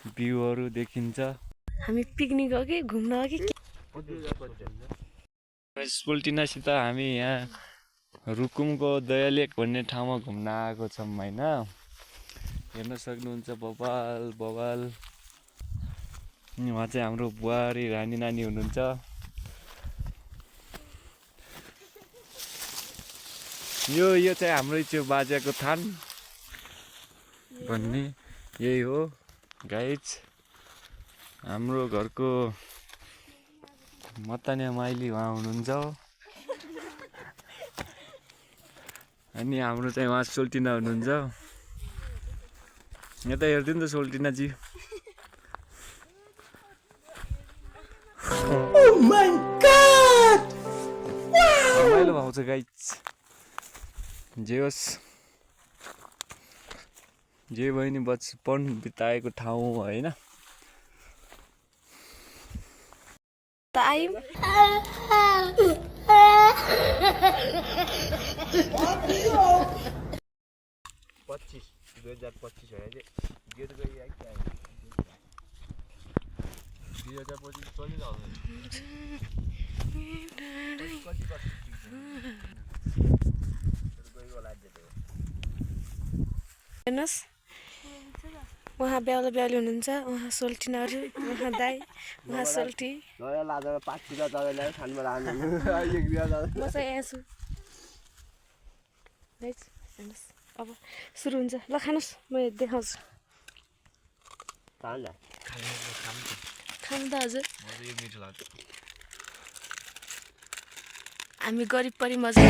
भ्यूहरू देखिन्छ। हामी पिकनिक हो कि घुम्न हो कि सोल्टिनासित हामी यहाँ रुकुमको दयालेक भन्ने ठाउँमा घुम्न आएको छौँ होइन। हेर्न सक्नुहुन्छ बबाल बबाल। उहाँ चाहिँ हाम्रो बुहारी रानी नानी हुनुहुन्छ। यो चाहिँ हाम्रो त्यो बाजेको थान भन्ने यही हो गाइज। हाम्रो घरको मतानिया माइली उहाँ हुनुहुन्छ अनि हाम्रो चाहिँ उहाँ सोल्टिना हुनुहुन्छ। यता हेरिदिनु त सोल्टिनाजी। Oh my god! रमाइलो भाउँछ गाइज। जे होस् जे भयो नि बचपन बिताएको ठाउँ होइन। आयौँ 2025 हो अहिले गेट गई आइसक्यो 2025 चलिरहन्छ। हेर्नुहोस् उहाँ बेहुली हुनुहुन्छ। उहाँ सोल्टिनाहरू उहाँ दाई उहाँ सोल्टी नयाँ लाजमा 5 किलो चलाइले खानमा राख्नु एक बिहा म चाहिँ यहाँ छु। हेर्नुहोस् अब सुरु हुन्छ। ल खानुहोस् म देखाउँछु। खानु त हजुर हामी गरिब परि मजा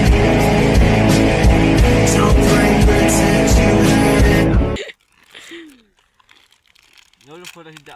फोटो खिच्दा